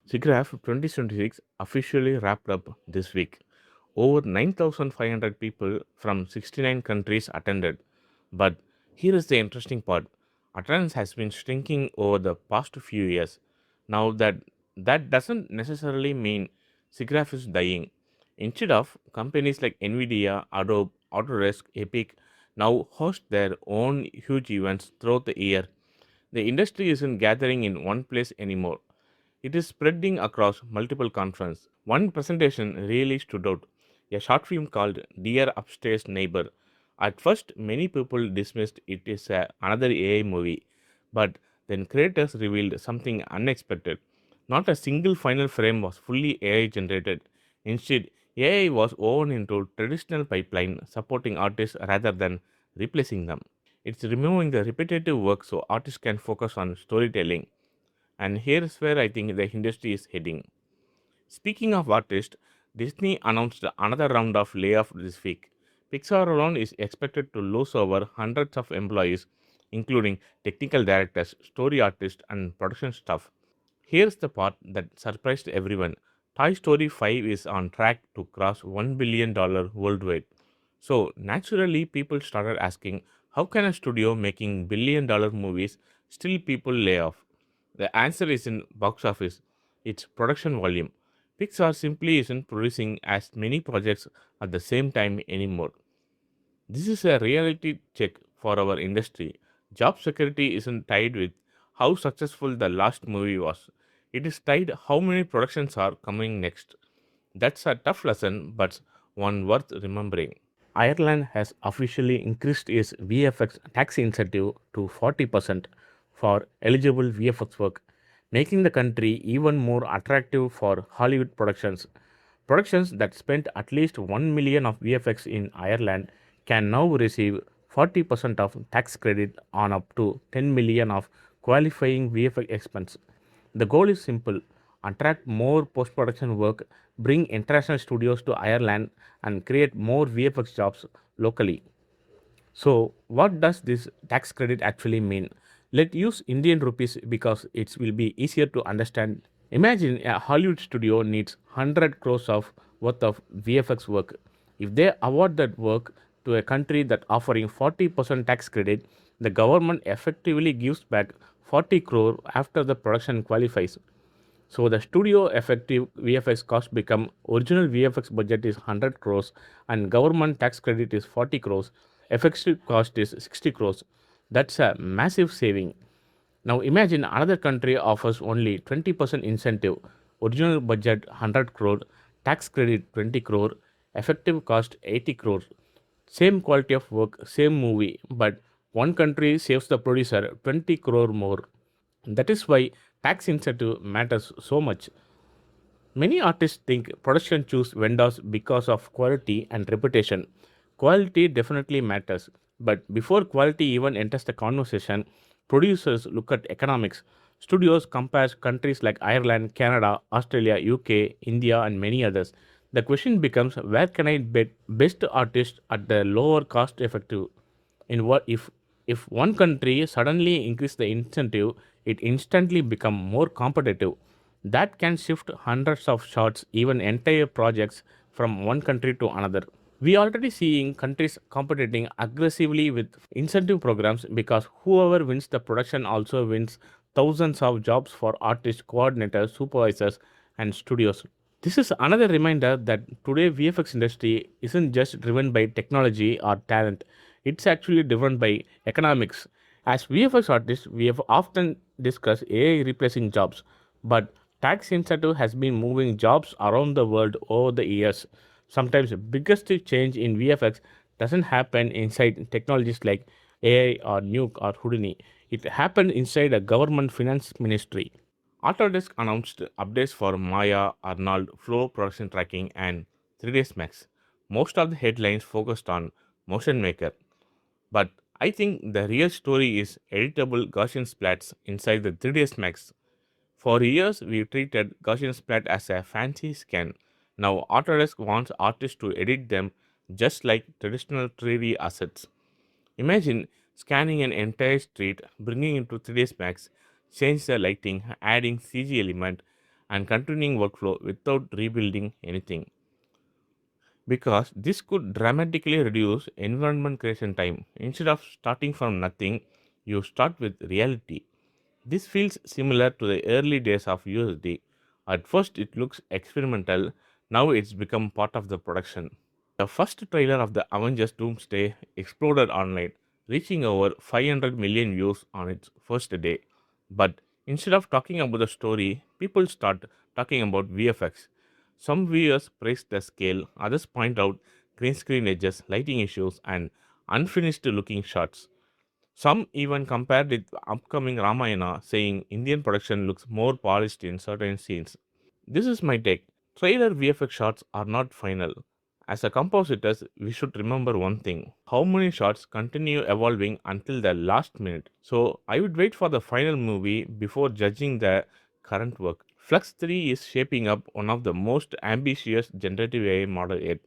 SIGGRAPH 2026 officially wrapped up this week. Over 9,500 people from 69 countries attended. But here is the interesting part. Attendance has been shrinking over the past few years. Now that doesn't necessarily mean SIGGRAPH is dying. Instead of companies like Nvidia, Adobe, Autodesk, Epic now host their own huge events throughout the year. The industry isn't gathering in one place anymore. It is spreading across multiple conferences. One presentation really stood out, a short film called Dear Upstairs Neighbor. At first, many people dismissed it as another AI movie, but then creators revealed something unexpected. Not a single final frame was fully AI generated. Instead, AI was woven into traditional pipeline, supporting artists rather than replacing them. It's removing the repetitive work so artists can focus on storytelling. And here's where I think the industry is heading. Speaking of artists, Disney announced another round of layoff this week. Pixar alone is expected to lose over hundreds of employees, including technical directors, story artists, and production staff. Here's the part that surprised everyone. Toy Story 5 is on track to cross $1 billion worldwide. So, naturally, people started asking, how can a studio making $1 billion movies still people lay off? The answer is in box office, it's production volume. Pixar simply isn't producing as many projects at the same time anymore. This is a reality check for our industry. Job security isn't tied with how successful the last movie was. It is tied how many productions are coming next. That's a tough lesson, but one worth remembering. Ireland has officially increased its VFX tax incentive to 40% for eligible VFX work, making the country even more attractive for Hollywood productions. Productions that spent at least 1 million of VFX in Ireland can now receive 40% of tax credit on up to 10 million of qualifying VFX expense. The goal is simple: attract more post production work, bring international studios to Ireland, and create more VFX jobs locally. So, what does this tax credit actually mean? Let's use Indian rupees because it will be easier to understand. Imagine a Hollywood studio needs 100 crores of worth of VFX work. If they award that work to a country that offering 40% tax credit, the government effectively gives back 40 crore after the production qualifies. So the studio effective VFX cost become original VFX budget is 100 crores and government tax credit is 40 crores. Effective cost is 60 crores. That's a massive saving. Now imagine another country offers only 20% incentive, original budget 100 crore, tax credit 20 crore, effective cost 80 crore. Same quality of work, same movie, but one country saves the producer 20 crore more. That is why tax incentive matters so much. Many artists think production choose vendors because of quality and reputation. Quality definitely matters, but before quality even enters the conversation, producers look at economics. Studios compare countries like Ireland, Canada, Australia, UK, India, and many others. The question becomes, where can I bet best artists at the lower cost effective? In what if one country suddenly increase the incentive, it instantly become more competitive. That can shift hundreds of shots, even entire projects from one country to another. We already seeing countries competing aggressively with incentive programs because whoever wins the production also wins thousands of jobs for artists, coordinators, supervisors, and studios. This is another reminder that today VFX industry isn't just driven by technology or talent. It's actually driven by economics. As VFX artists, we have often discussed AI replacing jobs, but tax incentive has been moving jobs around the world over the years. Sometimes the biggest change in VFX doesn't happen inside technologies like AI or Nuke or Houdini. It happened inside a government finance ministry. Autodesk announced updates for Maya, Arnold, Flow production tracking, and 3ds Max. Most of the headlines focused on Motion Maker, but I think the real story is editable Gaussian splats inside the 3ds Max. For years, we treated Gaussian splat as a fancy scan. Now, Autodesk wants artists to edit them just like traditional 3D assets. Imagine scanning an entire street, bringing it to 3ds Max, change the lighting, adding CG element, and continuing workflow without rebuilding anything. Because this could dramatically reduce environment creation time. Instead of starting from nothing, you start with reality. This feels similar to the early days of USD. At first, it looks experimental, now it's become part of the production. The first trailer of the Avengers Doomsday exploded online, reaching over 500 million views on its first day. But instead of talking about the story, people start talking about VFX. Some viewers praise the scale, others point out green screen edges, lighting issues, and unfinished looking shots. Some even compared it with upcoming Ramayana, saying Indian production looks more polished in certain scenes. This is my take. Trailer VFX shots are not final. As a compositors, we should remember one thing: how many shots continue evolving until the last minute. So I would wait for the final movie before judging the current work. Flux 3 is shaping up one of the most ambitious generative AI model yet.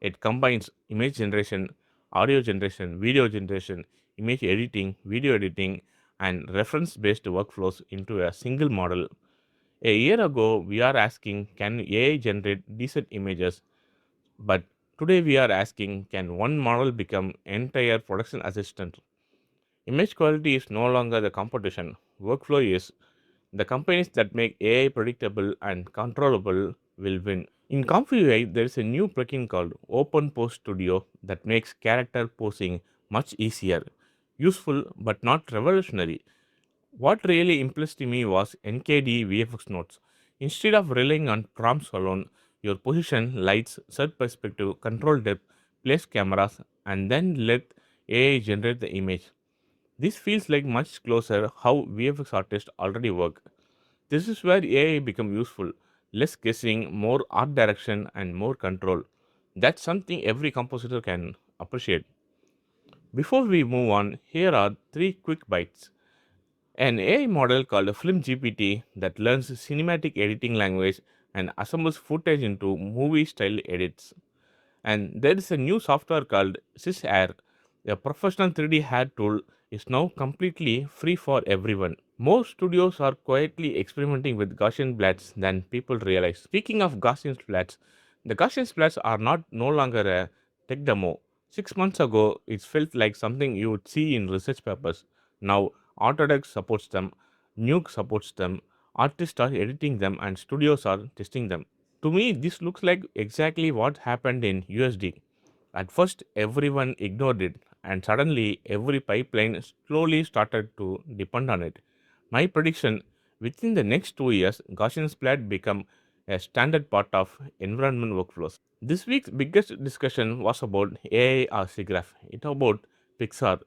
It combines image generation, audio generation, video generation, image editing, video editing, and reference based workflows into a single model. A year ago, we are asking, can AI generate decent images? But today we are asking, can one model become entire production assistant? Image quality is no longer the competition. Workflow is. The companies that make AI predictable and controllable will win. In ComfyUI, there is a new plugin called OpenPose Studio that makes character posing much easier, useful but not revolutionary. What really impressed me was NKD VFX Nodes. Instead of relying on prompts alone, your position, lights, set perspective, control depth, place cameras, and then let AI generate the image. This feels like much closer how VFX artists already work. This is where AI become useful. Less guessing, more art direction, and more control. That's something every compositor can appreciate. Before we move on, here are three quick bites. An AI model called a Film GPT that learns cinematic editing language and assembles footage into movie style edits. And there is a new software called SysAir. A professional 3D hair tool is now completely free for everyone. Most studios are quietly experimenting with Gaussian splats than people realize. Speaking of Gaussian splats, the Gaussian splats are not no longer a tech demo. 6 months ago, it felt like something you would see in research papers. Now, Autodesk supports them, Nuke supports them, artists are editing them, and studios are testing them. To me, this looks like exactly what happened in USD. At first, everyone ignored it, and suddenly, every pipeline slowly started to depend on it. My prediction: within the next 2 years, Gaussian Splat become a standard part of environment workflows. This week's biggest discussion was about AI or SIGGRAPH. It about Pixar.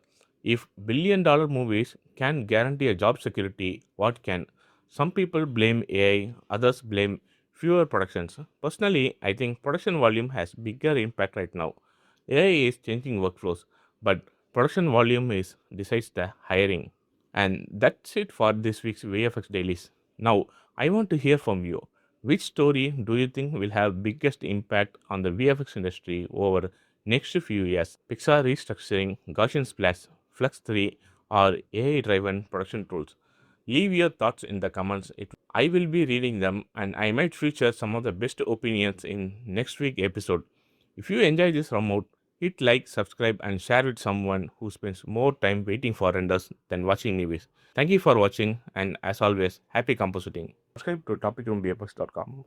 If billion-dollar movies can guarantee a job security, what can? Some people blame AI, others blame fewer productions. Personally, I think production volume has bigger impact right now. AI is changing workflows, but production volume is decides the hiring. And that's it for this week's VFX Dailies. Now, I want to hear from you. Which story do you think will have biggest impact on the VFX industry over next few years? Pixar restructuring, Gaussian Splats, Flux 3, or AI-driven production tools? Leave your thoughts in the comments. I will be reading them and I might feature some of the best opinions in next week episode. If you enjoy this remote, hit like, subscribe, and share with someone who spends more time waiting for renders than watching movies. Thank you for watching, and as always, happy compositing. Subscribe to topicroomvfx.com.